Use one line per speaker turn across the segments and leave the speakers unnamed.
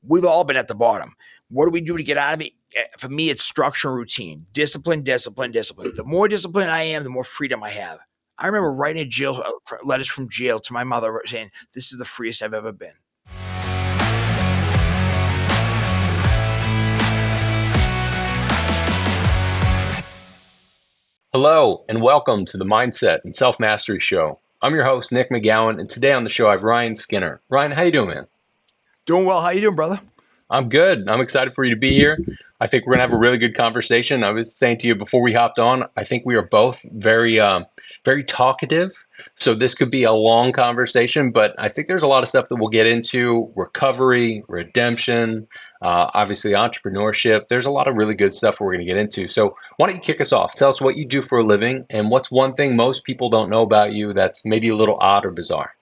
we've all been at the bottom. What do we do to get out of it? For me, it's structure and routine, discipline, discipline, discipline. The more disciplined I am, the more freedom I have. I remember writing letters from jail to my mother saying, "This is the freest I've ever been."
Hello, and welcome to the Mindset and Self-Mastery Show. I'm your host, Nick McGowan, and today on the show I have Ryan Skinner. Ryan, how you doing, man?
Doing well. How you doing, brother?
I'm good. I'm excited for you to be here. I think we're going to have a really good conversation. I was saying to you before we hopped on, I think we are both very talkative. So this could be a long conversation, but I think there's a lot of stuff that we'll get into: recovery, redemption, obviously entrepreneurship. There's a lot of really good stuff we're going to get into. So why don't you kick us off? Tell us what you do for a living and what's one thing most people don't know about you that's maybe a little odd or bizarre.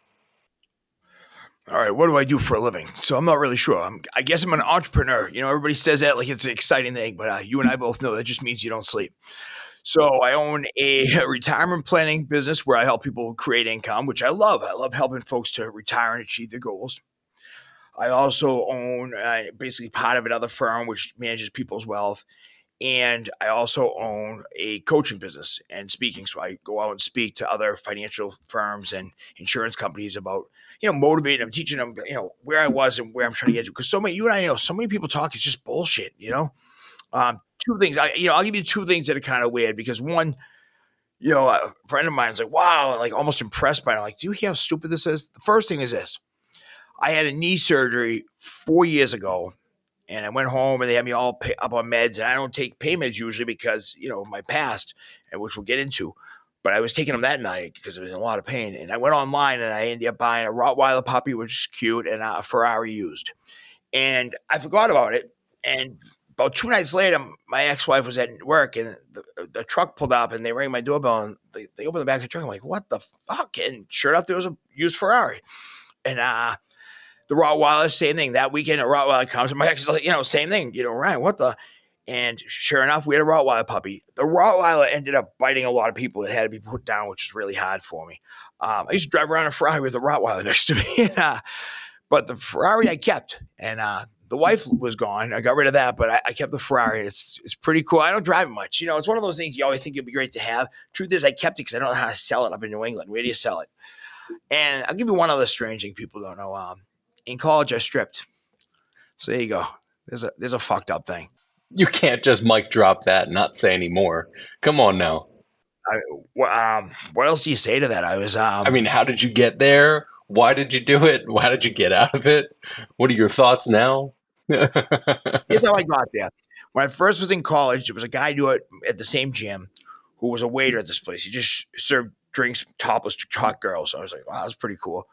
All right, what do I do for a living? So I'm not really sure. I guess I'm an entrepreneur. You know, everybody says that like it's an exciting thing, but you and I both know that just means you don't sleep. So I own a retirement planning business where I help people create income, which I love. I love helping folks to retire and achieve their goals. I also own basically part of another firm which manages people's wealth. And I also own a coaching business and speaking. So I go out and speak to other financial firms and insurance companies about, motivating them, teaching them, where I was and where I'm trying to get to. Because you and I know so many people talk, it's just bullshit, Two things, I'll give you two things that are kind of weird because one, a friend of mine is like, wow, like almost impressed by it. I'm like, do you hear how stupid this is? The first thing is this. I had a knee surgery 4 years ago. And I went home and they had me all up on meds. And I don't take pain meds usually because, my past, and which we'll get into. But I was taking them that night because I was in a lot of pain. And I went online and I ended up buying a Rottweiler puppy, which is cute, and a Ferrari used. And I forgot about it. And about 2 nights later, my ex-wife was at work and the truck pulled up and they rang my doorbell and they opened the back of the truck. I'm like, what the fuck? And sure enough, there was a used Ferrari. And the Rottweiler, same thing. That weekend, a Rottweiler comes, and my ex is like, same thing. Ryan, what the? And sure enough, we had a Rottweiler puppy. The Rottweiler ended up biting a lot of people. It had to be put down, which was really hard for me. I used to drive around a Ferrari with a Rottweiler next to me. But the Ferrari I kept, and the wife was gone. I got rid of that, but I kept the Ferrari. And it's pretty cool. I don't drive it much. It's one of those things you always think it'd be great to have. Truth is, I kept it because I don't know how to sell it up in New England. Where do you sell it? And I'll give you one other strange thing people don't know. In college, I stripped. So there you go. There's a fucked up thing.
You can't just mic drop that and not say any more. Come on now.
What else do you say to that?
How did you get there? Why did you do it? Why did you get out of it? What are your thoughts now?
Here's how I got there. When I first was in college, there was a guy I knew at the same gym who was a waiter at this place. He just served drinks, topless hot girls. So I was like, wow, that's pretty cool.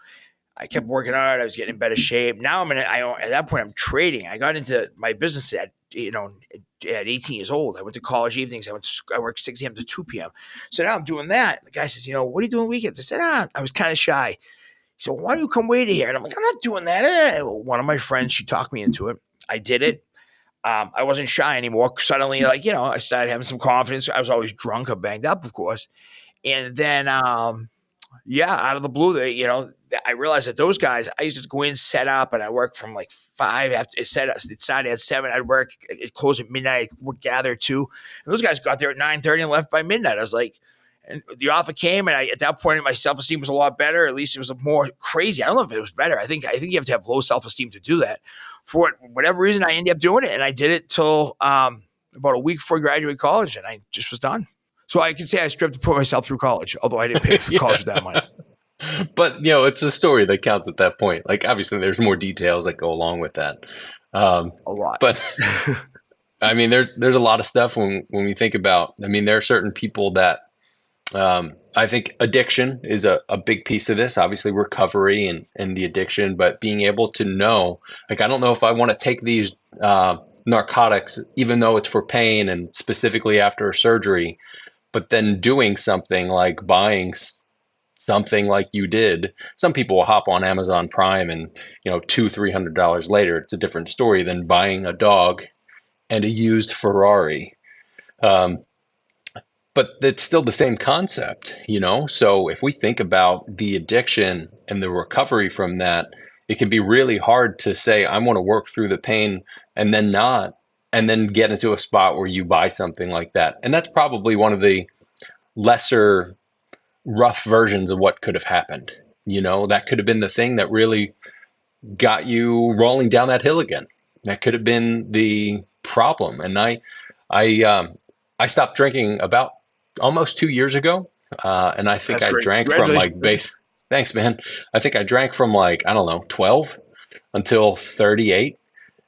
I kept working hard. I was getting in better shape. Now at that point, I'm trading. I got into my business at 18 years old. I went to college evenings. I worked 6 a.m. to 2 p.m. So now I'm doing that. The guy says, what are you doing weekends? I said, I was kind of shy. He said, why don't you come wait here? And I'm like, I'm not doing that. One of my friends, she talked me into it. I did it. I wasn't shy anymore. Suddenly, I started having some confidence. I was always drunk or banged up, of course. And then, out of the blue, I realized that those guys, I used to go in, set up, and I worked from like 5 after it started at 7. I'd work, it closed at midnight, I would gather at 2. And those guys got there at 9:30 and left by midnight. I was like, and the offer came, and at that point, my self-esteem was a lot better. At least it was more crazy. I don't know if it was better. I think you have to have low self-esteem to do that. For whatever reason, I ended up doing it, and I did it till about a week before I graduated college, and I just was done. So I can say I stripped to put myself through college, although I didn't pay for college with that money.
But, it's a story that counts at that point. Like, obviously, there's more details that go along with that.
A lot.
But, there's a lot of stuff when we think about, there are certain people that I think addiction is a big piece of this, obviously recovery and the addiction, but being able to know, like, I don't know if I want to take these narcotics, even though it's for pain and specifically after a surgery, but then doing something like buying something like you did. Some people will hop on Amazon Prime and, $200-$300 later, it's a different story than buying a dog and a used Ferrari. But it's still the same concept, So if we think about the addiction and the recovery from that, it can be really hard to say, I want to work through the pain and then not, and then get into a spot where you buy something like that. And that's probably one of the lesser rough versions of what could have happened. That could have been the thing that really got you rolling down that hill again. That could have been the problem. And I, I stopped drinking about almost 2 years ago, and I think
That's
I
great.
drank from
Congratulations,
like
man.
base. Thanks, man. I think I drank from like I don't know 12 until 38,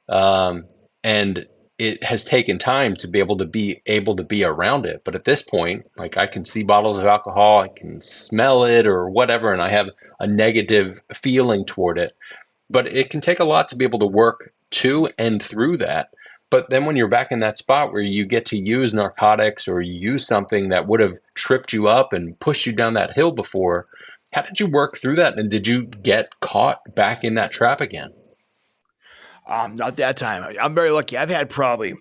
um, and it has taken time to be able to be around it. But at this point, like I can see bottles of alcohol, I can smell it or whatever, and I have a negative feeling toward it, but it can take a lot to be able to work to and through that. But then when you're back in that spot where you get to use narcotics or you use something that would have tripped you up and pushed you down that hill before, how did you work through that? And did you get caught back in that trap again?
Not that time. I'm very lucky. I've had probably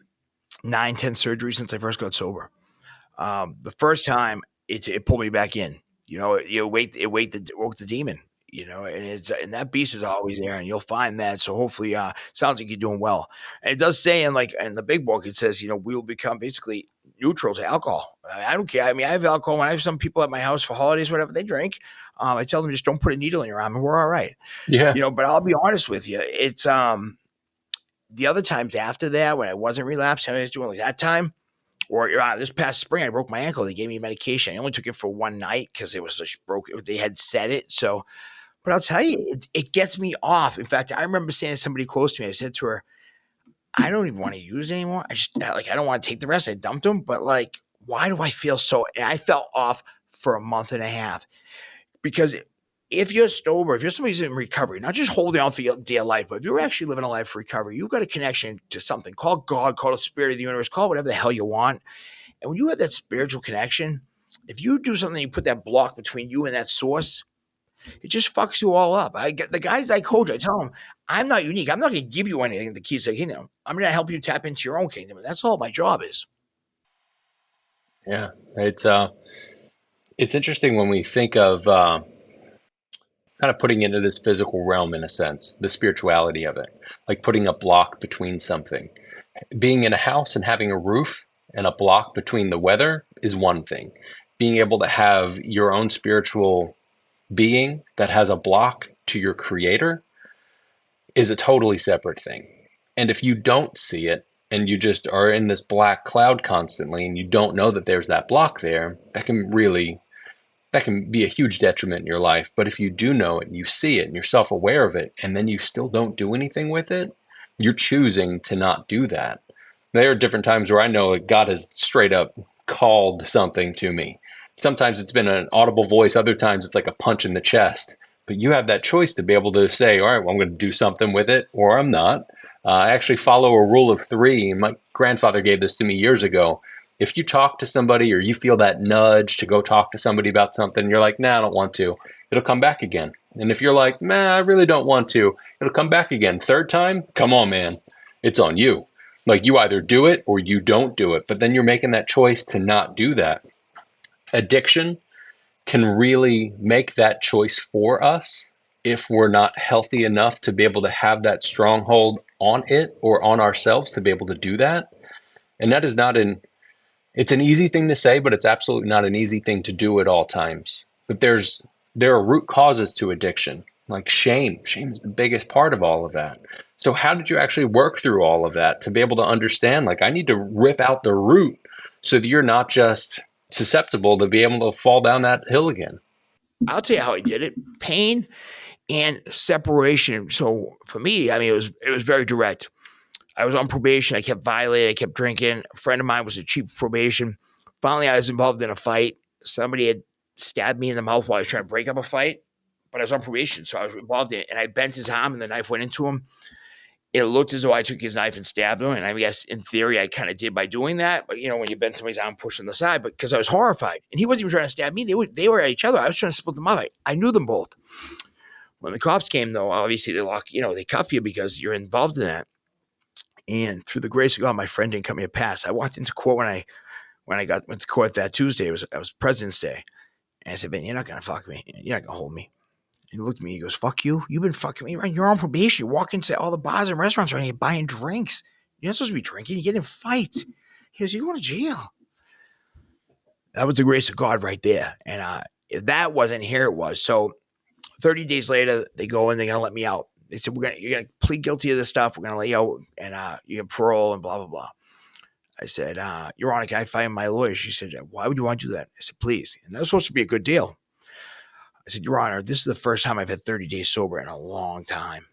9, 10 surgeries since I first got sober. The first time it pulled me back in. It woke the demon. And that beast is always there, and you'll find that. So hopefully, sounds like you're doing well. And it does say in the big book, it says we will become basically neutral to alcohol. I don't care. I mean, I have alcohol. When I have some people at my house for holidays, whatever they drink, I tell them just don't put a needle in your arm, and we're all right.
Yeah.
But I'll be honest with you, it's the other times after that when I wasn't relapsed, I was doing like that time or this past spring, I broke my ankle. They gave me medication. I only took it for one night because it was just broke. They had said it. So, but I'll tell you, it gets me off. In fact, I remember saying to somebody close to me, I said to her, I don't even want to use it anymore. I don't want to take the rest. I dumped them, but like, why do I feel so? And I fell off for a month and a half because if you're sober, if you're somebody who's in recovery, not just holding on for your dear life, but if you're actually living a life of recovery, you've got a connection to something. Call God, call the spirit of the universe, call whatever the hell you want. And when you have that spiritual connection, if you do something, you put that block between you and that source, it just fucks you all up. I get the guys I coach, I tell them, I'm not unique. I'm not going to give you anything, the keys to the kingdom. I'm going to help you tap into your own kingdom. And that's all my job is.
Yeah. It's interesting when we think of kind of putting it into this physical realm in a sense, the spirituality of it, like putting a block between something. Being in a house and having a roof and a block between the weather is one thing. Being able to have your own spiritual being that has a block to your creator is a totally separate thing. And if you don't see it and you just are in this black cloud constantly and you don't know that there's that block there, that can be a huge detriment in your life. But if you do know it and you see it and you're self-aware of it and then you still don't do anything with it, you're choosing to not do that. There are different times where I know that God has straight up called something to me. Sometimes it's been an audible voice, other times it's like a punch in the chest. But you have that choice to be able to say, all right, well, I'm going to do something with it or I'm not. I actually follow a rule of three. My grandfather gave this to me years ago. If you talk to somebody or you feel that nudge to go talk to somebody about something, you're like, nah, I don't want to. It'll come back again. And if you're like, nah, I really don't want to, it'll come back again. Third time, come on, man. It's on you. Like you either do it or you don't do it, but then you're making that choice to not do that. Addiction can really make that choice for us if we're not healthy enough to be able to have that stronghold on it or on ourselves to be able to do that. And that is not it's an easy thing to say, but it's absolutely not an easy thing to do at all times. But there are root causes to addiction, like shame. Shame is the biggest part of all of that. So how did you actually work through all of that to be able to understand, like, I need to rip out the root so that you're not just susceptible to be able to fall down that hill again?
I'll tell you how I did it. Pain and separation. So for me, I mean, it was very direct. I was on probation. I kept violating. I kept drinking. A friend of mine was a chief of probation. Finally, I was involved in a fight. Somebody had stabbed me in the mouth while I was trying to break up a fight, but I was on probation, so I was involved in it. And I bent his arm, and the knife went into him. It looked as though I took his knife and stabbed him. And I guess in theory, I kind of did by doing that. But when you bend somebody's arm, push on the side, but because I was horrified, and he wasn't even trying to stab me. They were at each other. I was trying to split them up. I knew them both. When the cops came, though, obviously they cuff you because you're involved in that. And through the grace of God, my friend didn't cut me a pass. I walked into court went to court that Tuesday. It was President's Day, and I said, "Ben, you're not gonna fuck me. You're not gonna hold me." He looked at me. He goes, "Fuck you. You've been fucking me. Right? You're on probation. You walk into all the bars and restaurants right now. You're buying drinks. You're not supposed to be drinking. You get in fights." He goes, "You're going to jail." That was the grace of God right there. And if that wasn't, here it was. So 30 days later, they go and they're going to let me out. They said, you're going to plead guilty to this stuff. We're going to let you out and you get parole and blah, blah, blah. I said, Your Honor, can I find my lawyer? She said, why would you want to do that? I said, please. And that was supposed to be a good deal. I said, Your Honor, this is the first time I've had 30 days sober in a long time.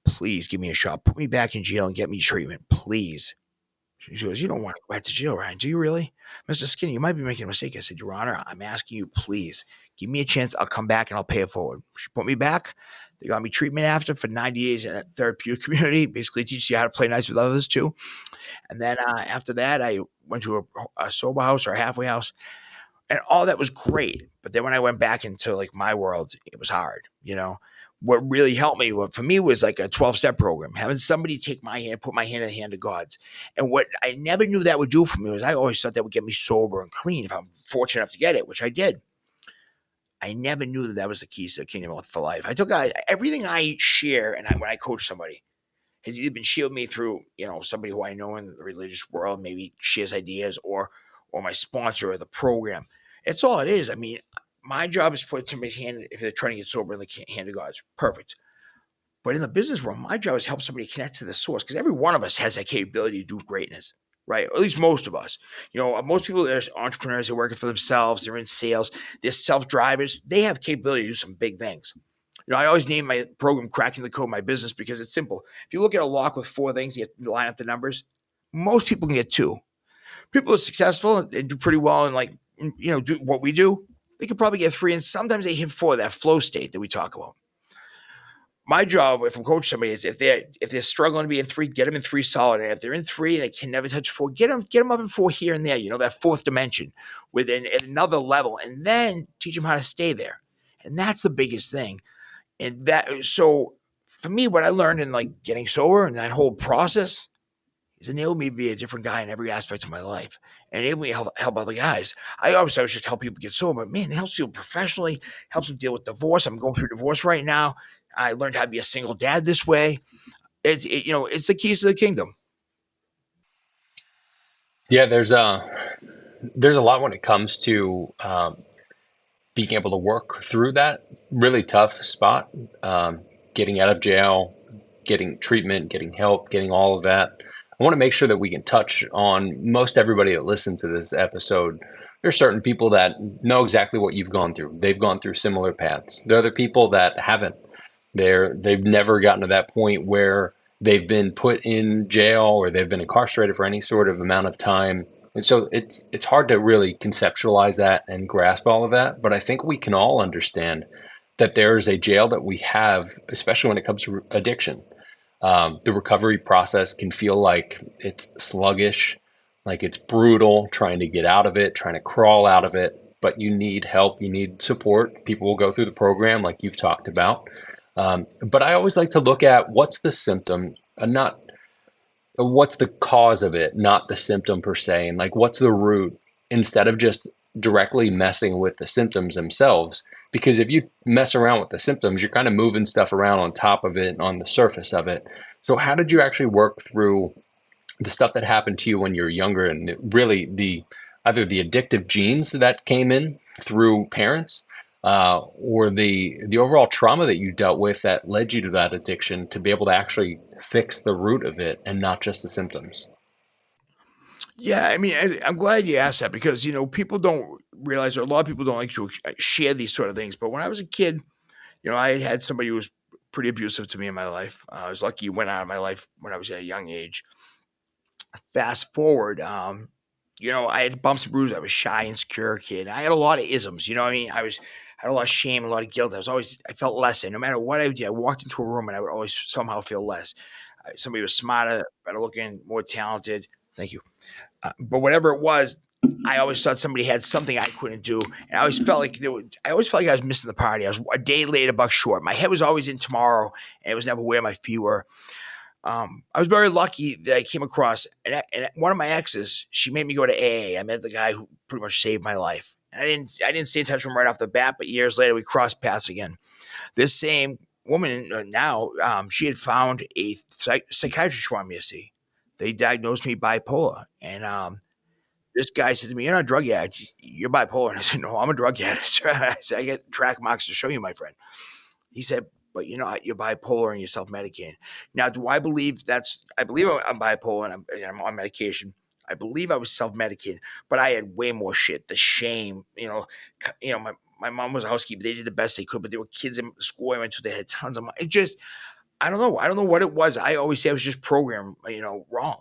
Please give me a shot. Put me back in jail and get me treatment, please. She goes, you don't want to go back to jail, Ryan. Do you really? Mr. Skinny, you might be making a mistake. I said, Your Honor, I'm asking you, please, give me a chance. I'll come back and I'll pay it forward. She put me back. They got me treatment after for 90 days in a therapeutic community, basically teaches you how to play nice with others too. And then after that, I went to a sober house or a halfway house, and all that was great. But then when I went back into like my world, it was hard. What really helped me, for me, was like a 12-step program, having somebody take my hand, put my hand in the hand of God's. And what I never knew that would do for me was I always thought that would get me sober and clean if I'm fortunate enough to get it, which I did. I never knew that was the keys to the kingdom for life. I took everything I share, and when I coach somebody, has either been shielded me through, somebody who I know in the religious world, maybe shares ideas, or my sponsor or the program. It's all it is. I mean, my job is to put somebody's hand, if they're trying to get sober, in the hand of God's. Perfect. But in the business world, my job is to help somebody connect to the source, because every one of us has that capability to do greatness, right? Or at least most of us. Most people, there's entrepreneurs, they're working for themselves, they're in sales, they're self-drivers, they have capability to do some big things. I always name my program Cracking the Code My Business, because it's simple. If you look at a lock with 4 things, you have to line up the numbers. Most people can get 2. People are successful and do pretty well and do what we do. They could probably get 3, and sometimes they hit 4, that flow state that we talk about. My job, if I'm coaching somebody, is if they're struggling to be in 3, get them in 3 solid. And if they're in 3 and they can never touch 4, get them up in 4 here and there. That 4th dimension within at another level, and then teach them how to stay there. And that's the biggest thing. And so for me, what I learned in getting sober and that whole process is enabled me to be a different guy in every aspect of my life, and enabled me to help other guys. I always just help people get sober, but man, it helps people professionally, helps them deal with divorce. I'm going through divorce right now. I learned how to be a single dad this way. It's the keys to the kingdom.
Yeah, there's a lot when it comes to being able to work through that really tough spot, getting out of jail, getting treatment, getting help, getting all of that. I want to make sure that we can touch on most everybody that listens to this episode. There's certain people that know exactly what you've gone through. They've gone through similar paths. There are other people that haven't. They've never gotten to that point where they've been put in jail or they've been incarcerated for any sort of amount of time. And so it's hard to really conceptualize that and grasp all of that. But I think we can all understand that there is a jail that we have, especially when it comes to addiction. The recovery process can feel like it's sluggish, like it's brutal, trying to get out of it, trying to crawl out of it. But you need help, you need support. People will go through the program like you've talked about. But I always like to look at what's the symptom, not what's the cause of it, not the symptom per se, and what's the root, instead of just directly messing with the symptoms themselves. Because if you mess around with the symptoms, you're kind of moving stuff around on top of it, on the surface of it. So how did you actually work through the stuff that happened to you when you were younger, and really either the addictive genes that came in through parents, or the overall trauma that you dealt with that led you to that addiction, to be able to actually fix the root of it and not just the symptoms?
Yeah, I mean, I'm glad you asked that, because people don't realize, or a lot of people don't like to share these sort of things. But when I was a kid, I had somebody who was pretty abusive to me in my life. I was lucky he went out of my life when I was at a young age. Fast forward, I had bumps and bruises. I was shy, insecure kid. I had a lot of isms. You know what I mean? Had a lot of shame, a lot of guilt. I felt less. And no matter what I did, I walked into a room and I would always somehow feel less. Somebody was smarter, better looking, more talented. Thank you. But whatever it was, I always thought somebody had something I couldn't do, and I always felt like I was missing the party. I was a day late, a buck short. My head was always in tomorrow, and it was never where my feet were. I was very lucky that I came across, and one of my exes, she made me go to AA. I met the guy who pretty much saved my life. And I didn't stay in touch with him right off the bat, but years later we crossed paths again. This same woman now, she had found a psychiatrist she wanted me to see. They diagnosed me bipolar, and this guy said to me, "You're not a drug addict. You're bipolar." And I said, "No, I'm a drug addict." I said, "I get track marks to show you, my friend." He said, "But you're bipolar and you're self medicating." Now, do I believe that's? I believe I'm bipolar and I'm on medication. I believe I was self medicating, but I had way more shit. The shame, my mom was a housekeeper. They did the best they could, but there were kids in the school I went to. They had tons of money. It just, I don't know. I don't know what it was. I always say I was just programmed, wrong.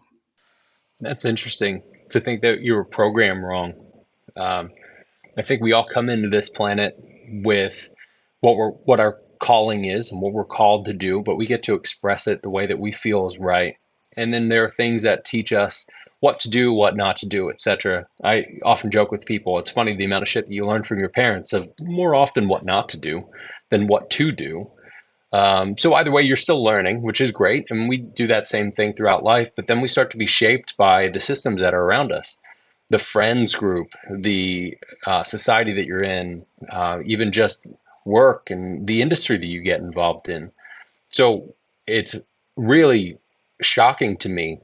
That's interesting to think that you were programmed wrong. Um, I think we all come into this planet with what our calling is and what we're called to do, but we get to express it the way that we feel is right. And then there are things that teach us what to do, what not to do, etc. I often joke with people, it's funny the amount of shit that you learn from your parents of more often what not to do than what to do. So either way, you're still learning, which is great, and we do that same thing throughout life. But then we start to be shaped by the systems that are around us, the friends group, the society that you're in, even just work and the industry that you get involved in. So it's really shocking to me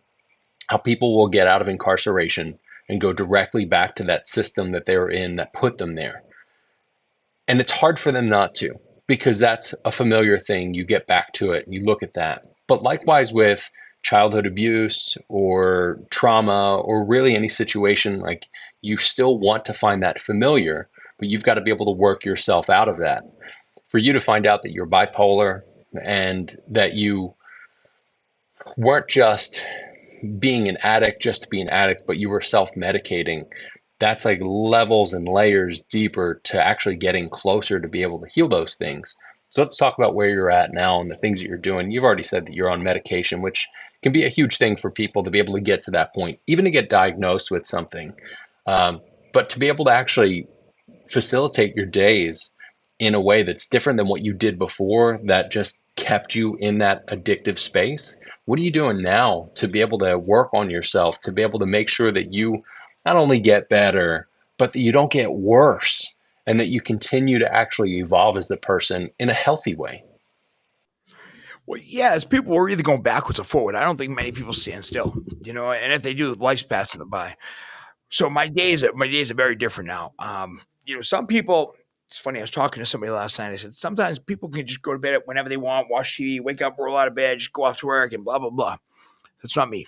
how people will get out of incarceration and go directly back to that system that they were in that put them there. And it's hard for them not to, because that's a familiar thing. You get back to it, you look at that. But likewise with childhood abuse or trauma or really any situation, like you still want to find that familiar, but you've got to be able to work yourself out of that. For you to find out that you're bipolar and that you weren't just being an addict just to be an addict, but you were self medicating, that's like levels and layers deeper to actually getting closer to be able to heal those things. So let's talk about where you're at now and the things that you're doing. You've already said that you're on medication, which can be a huge thing for people to be able to get to that point, even to get diagnosed with something. But to be able to actually facilitate your days in a way that's different than what you did before, that just kept you in that addictive space. What are you doing now to be able to work on yourself, to be able to make sure that you not only get better, but that you don't get worse and that you continue to actually evolve as the person in a healthy way?
Well, yeah, as people are either going backwards or forward. I don't think many people stand still, and if they do, life's passing them by. So my days are very different now. Some people. It's funny. I was talking to somebody last night. I said sometimes people can just go to bed whenever they want, watch TV, wake up, roll out of bed, just go off to work, and blah blah blah. That's not me.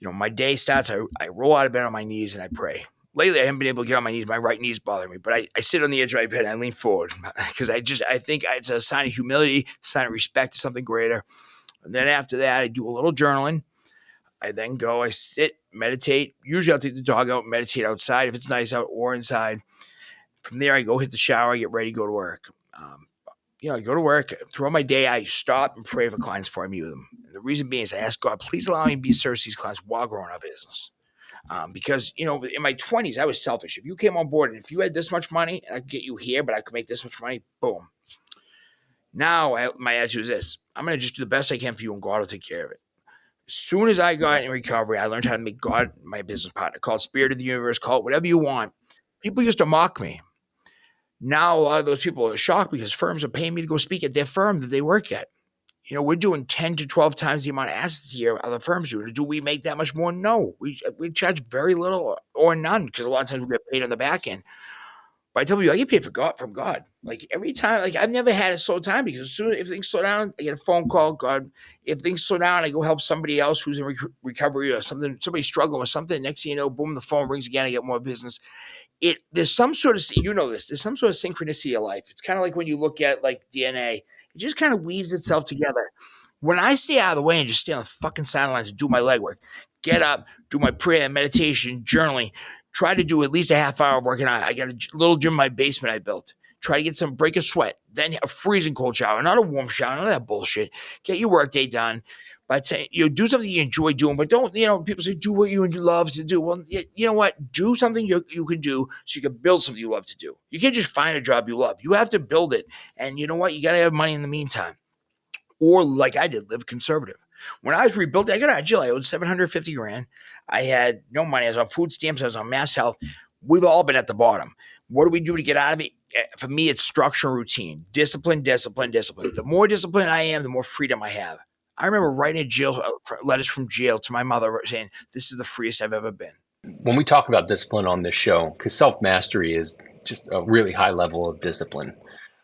My day starts. I roll out of bed on my knees and I pray. Lately, I haven't been able to get on my knees. My right knee's bothering me, but I sit on the edge of my bed and I lean forward because I think it's a sign of humility, a sign of respect to something greater. And then after that, I do a little journaling. I then go, I sit, meditate. Usually I'll take the dog out and meditate outside if it's nice out or inside. From there, I go hit the shower, I get ready, go to work. I go to work. Throughout my day, I stop and pray for clients before I meet with them. And the reason being is I ask God, please allow me to be service to these clients while growing our business. Because, in my 20s, I was selfish. If you came on board and if you had this much money and I could get you here, but I could make this much money, boom. Now, my attitude is this: I'm going to just do the best I can for you and God will take care of it. As soon as I got in recovery, I learned how to make God my business partner. Call it spirit of the universe, call it whatever you want. People used to mock me. Now, a lot of those people are shocked because firms are paying me to go speak at their firm that they work at. We're doing 10 to 12 times the amount of assets here other firms do. Do we make that much more? No. We charge very little or none because a lot of times we get paid on the back end. But I tell you, I get paid for God from God. Like every time, like I've never had a slow time because as soon as if things slow down, I get a phone call. God, if things slow down, I go help somebody else who's in recovery or something. Somebody struggling with something. Next thing you know, boom, the phone rings again. I get more business. There's some sort of this. There's some sort of synchronicity of life. It's kind of like when you look at like DNA. It just kind of weaves itself together. When I stay out of the way and just stay on the fucking sidelines and do my legwork, get up, do my prayer, meditation, journaling, try to do at least a half hour of working out. I got a little gym in my basement I built. Try to get some break a sweat, then a freezing cold shower, not a warm shower, none of that bullshit. Get your workday done. But do something you enjoy doing, but don't, people say do what you love to do. Well, you know what? Do something you can do so you can build something you love to do. You can't just find a job you love. You have to build it. And you know what? You got to have money in the meantime. Or like I did, live conservative. When I was rebuilding, I got out of jail. I owed 750 grand. I had no money. I was on food stamps. I was on mass health. We've all been at the bottom. What do we do to get out of it? For me, it's structure and routine, discipline, discipline, discipline. The more disciplined I am, the more freedom I have. I remember writing jail letters from jail to my mother saying, "This is the freest I've ever been."
When we talk about discipline on this show, because self mastery is just a really high level of discipline,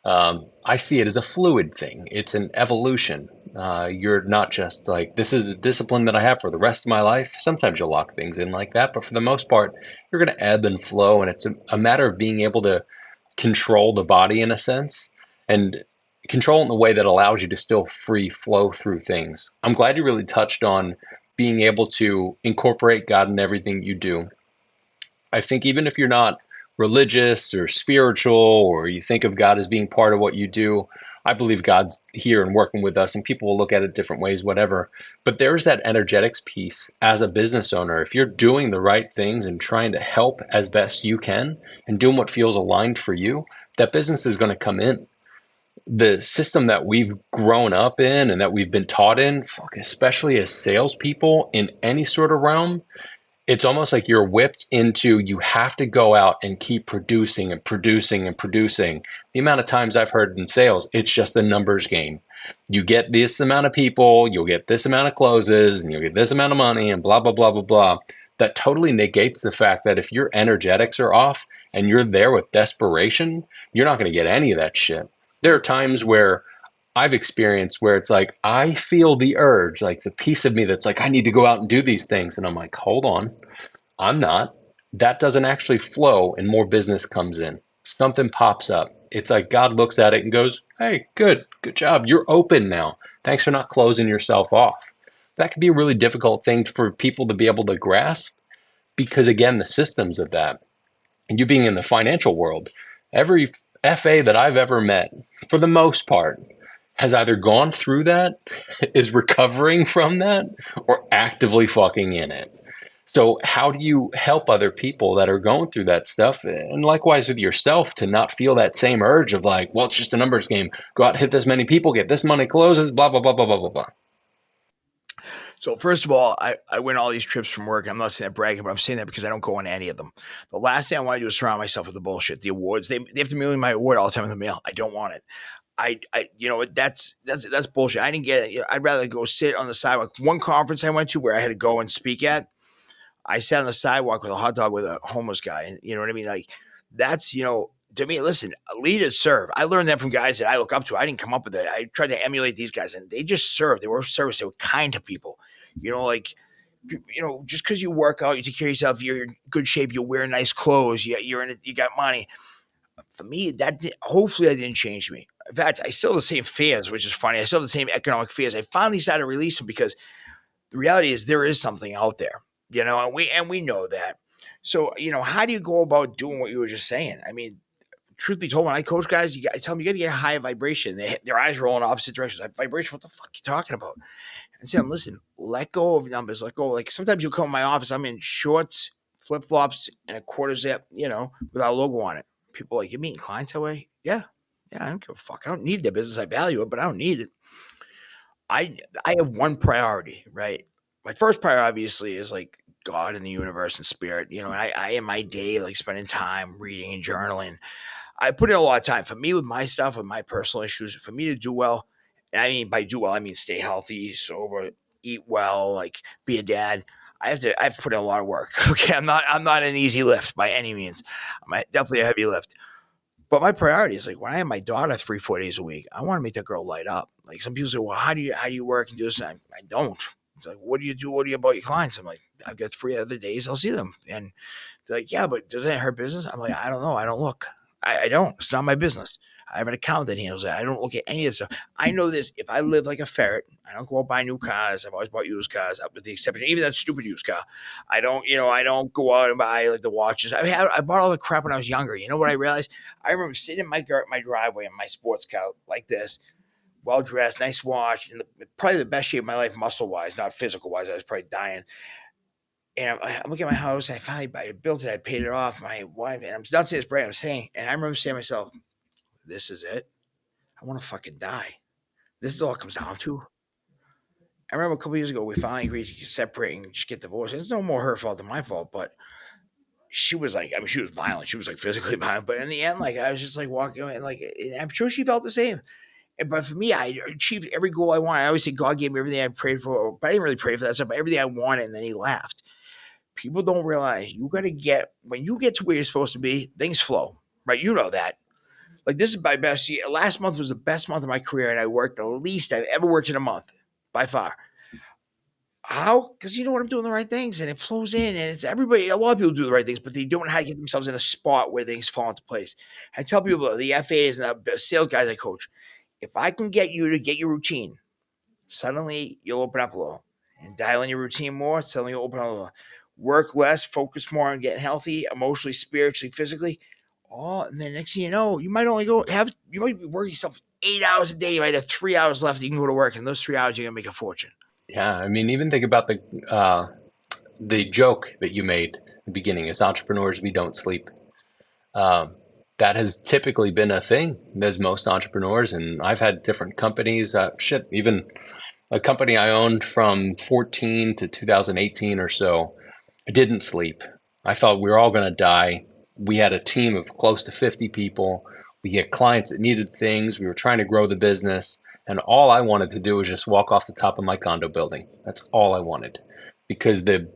I see it as a fluid thing. It's an evolution. You're not just like, this is the discipline that I have for the rest of my life. Sometimes you'll lock things in like that, but for the most part, you're going to ebb and flow. And it's a matter of being able to control the body in a sense and control it in a way that allows you to still free flow through things. I'm glad you really touched on being able to incorporate God in everything you do. I think even if you're not religious or spiritual, or you think of God as being part of what you do, I believe God's here and working with us, and people will look at it different ways, whatever. But there's that energetics piece as a business owner. If you're doing the right things and trying to help as best you can and doing what feels aligned for you, that business is going to come in. The system that we've grown up in and that we've been taught in, especially as salespeople in any sort of realm, it's almost like you're whipped into, you have to go out and keep producing and producing and producing. The amount of times I've heard in sales, it's just a numbers game. You get this amount of people, you'll get this amount of closes, and you'll get this amount of money, and blah, blah, blah, blah, blah. That totally negates the fact that if your energetics are off and you're there with desperation, you're not going to get any of that shit. There are times where I've experienced where it's like, I feel the urge, like the piece of me that's like, I need to go out and do these things. And I'm like, hold on, I'm not. That doesn't actually flow and more business comes in. Something pops up. It's like God looks at it and goes, hey, good job. You're open now. Thanks for not closing yourself off. That can be a really difficult thing for people to be able to grasp because, again, the systems of that, and you being in the financial world, every FA that I've ever met, for the most part, has either gone through that, is recovering from that, or actively fucking in it. So how do you help other people that are going through that stuff? And likewise with yourself to not feel that same urge of like, well, it's just a numbers game. Go out, hit this many people, get this money closes, blah, blah, blah, blah, blah, blah, blah.
So first of all, I win all these trips from work. I'm not saying that bragging, but I'm saying that because I don't go on any of them. The last thing I want to do is surround myself with the bullshit. The awards, they have to mail me my award all the time in the mail. I don't want it. You know, that's bullshit. I didn't get it. You know, I'd rather go sit on the sidewalk. One conference I went to where I had to go and speak at, I sat on the sidewalk with a hot dog with a homeless guy, and you know what I mean. Like that's to me. Listen, lead and serve. I learned that from guys that I look up to. I didn't come up with it. I tried to emulate these guys, and they just served. They were of service. They were kind to people. You know, like just because you work out, you take care of yourself, you're in good shape, you wear nice clothes, you got money. For me, hopefully that didn't change me. In fact, I still have the same fears, which is funny. I still have the same economic fears. I finally started to release them because the reality is there is something out there, and we know that. So, how do you go about doing what you were just saying? I mean, truth be told, when I coach guys, I tell them you got to get a high vibration. Their eyes roll in opposite directions. Like, vibration, what the fuck are you talking about? And say, listen, let go of numbers, let go. Like sometimes you come in my office, I'm in shorts, flip flops, and a quarter zip, without a logo on it. People are like, you meeting clients that way? Yeah. Yeah, I don't give a fuck. I don't need their business. I value it, but I don't need it. I I have one priority, right? My first priority obviously is like God and the universe and spirit. And I in my day like spending time reading and journaling. I put in a lot of time. For me with my stuff, with my personal issues, for me to do well, and I mean by do well, I mean stay healthy, sober, eat well, like be a dad. I have to put in a lot of work. Okay. I'm not an easy lift by any means. Definitely a heavy lift. But my priority is like when I have my daughter 3, 4 days a week, I want to make that girl light up. Like some people say, well, how do you work and do this? I don't. It's like, what do you do? What do you about your clients? I'm like, I've got 3 other days. I'll see them. And they're like, yeah, but doesn't it hurt business? I'm like, I don't know. I don't look. I don't. It's not my business. I have an account that handles that. I don't look at any of this stuff. I know this. If I live like a ferret, I don't go out buy new cars. I've always bought used cars, with the exception, even that stupid used car. I don't go out and buy like the watches. I mean, I bought all the crap when I was younger. You know what I realized? I remember sitting in my driveway in my sports car like this, well dressed, nice watch, and probably the best shape of my life, muscle wise, not physical wise. I was probably dying. And I'm looking at my house. I built it. I paid it off. My wife, and I'm not saying it's brand. I'm saying, and I remember saying to myself, "This is it. I want to fucking die. This is all it comes down to." I remember a couple years ago we finally agreed to separate and just get divorced. It's no more her fault than my fault, but she was like, I mean, she was violent. She was like physically violent. But in the end, like I was just like walking away, and like and I'm sure she felt the same. But for me, I achieved every goal I wanted. I always say God gave me everything I prayed for, but I didn't really pray for that stuff. But everything I wanted, and then He laughed. People don't realize you got to get when you get to where you're supposed to be, things flow, right? You know that. Like this is my best year. Last month was the best month of my career, and I worked the least I've ever worked in a month by far. How? Because you know what, I'm doing the right things, and it flows in, and it's everybody. A lot of people do the right things, but they don't know how to get themselves in a spot where things fall into place. I tell people, the FAs and the sales guys I coach, if I can get you to get your routine, suddenly you'll open up a little, and dial in your routine more. Suddenly you'll open up a little. Work less, focus more on getting healthy, emotionally, spiritually, physically. Oh, and then next thing you know, you might only you might be working yourself 8 hours a day. You might have 3 hours left. You can go to work, and those 3 hours you're gonna make a fortune.
Yeah, I mean, even think about the joke that you made at the beginning. As entrepreneurs, we don't sleep. Um, that has typically been a thing as most entrepreneurs, and I've had different companies. Even a company I owned from 14 to 2018 or so. I didn't sleep. I thought we were all going to die. We had a team of close to 50 people. We had clients that needed things. We were trying to grow the business. And all I wanted to do was just walk off the top of my condo building. That's all I wanted because the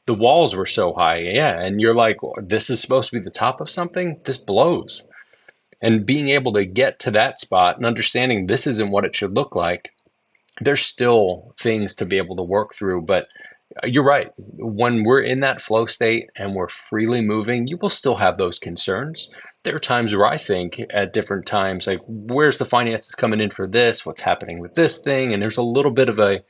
walls were so high. Yeah. And you're like, this is supposed to be the top of something. This blows. And being able to get to that spot and understanding this isn't what it should look like, there's still things to be able to work through. But you're right. When we're in that flow state and we're freely moving, you will still have those concerns. There are times where I think at different times, like, where's the finances coming in for this? What's happening with this thing? And there's a little bit of a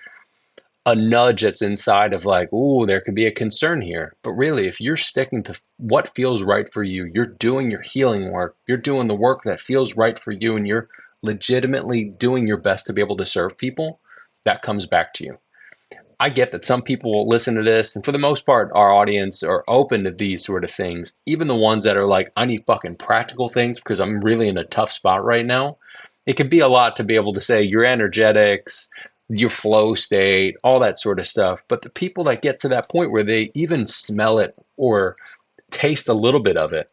nudge that's inside of like, ooh, there could be a concern here. But really, if you're sticking to what feels right for you, you're doing your healing work, you're doing the work that feels right for you, and you're legitimately doing your best to be able to serve people, that comes back to you. I get that some people will listen to this, and for the most part, our audience are open to these sort of things. Even the ones that are like, I need fucking practical things because I'm really in a tough spot right now. It can be a lot to be able to say your energetics, your flow state, all that sort of stuff. But the people that get to that point where they even smell it or taste a little bit of it,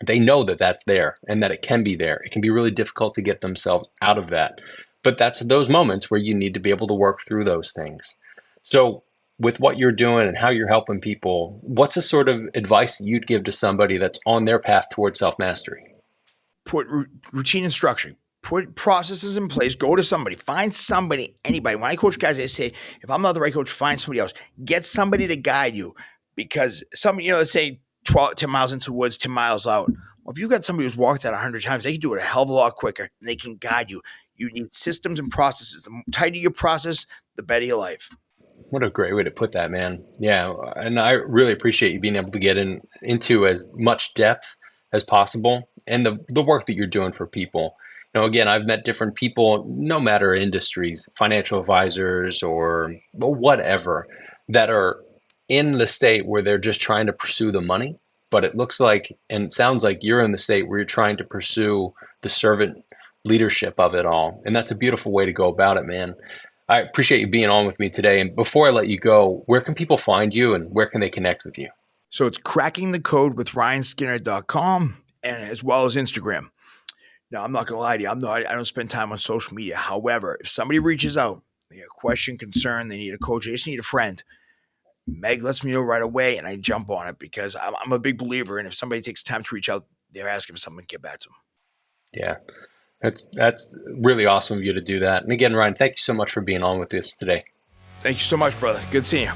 they know that that's there and that it can be there. It can be really difficult to get themselves out of that. But that's those moments where you need to be able to work through those things. So, with what you're doing and how you're helping people, what's the sort of advice that you'd give to somebody that's on their path towards self mastery?
Put routine and structure. Put processes in place. Go to somebody. Find somebody, anybody. When I coach guys, I say, if I'm not the right coach, find somebody else. Get somebody to guide you. Because let's say 10 miles into the woods, 10 miles out. Well, if you've got somebody who's walked that 100 times, they can do it a hell of a lot quicker and they can guide you. You need systems and processes. The tighter your process, the better your life.
What a great way to put that, man. Yeah, and I really appreciate you being able to get into as much depth as possible and the work that you're doing for people. Again, I've met different people, no matter industries, financial advisors or whatever, that are in the state where they're just trying to pursue the money. But it looks like and it sounds like you're in the state where you're trying to pursue the servant leadership of it all. And that's a beautiful way to go about it, man. I appreciate you being on with me today. And before I let you go, where can people find you and where can they connect with you?
So it's cracking the code with ryanskinner.com and as well as Instagram. Now, I'm not going to lie to you. I don't spend time on social media. However, if somebody reaches out, they have a question, concern, they need a coach, they just need a friend, Meg lets me know right away and I jump on it because I'm a big believer. And if somebody takes time to reach out, they're asking for something to get back to them.
Yeah, that's really awesome of you to do that. And again, Ryan, thank you so much for being on with us today.
Thank you so much, brother. Good seeing you.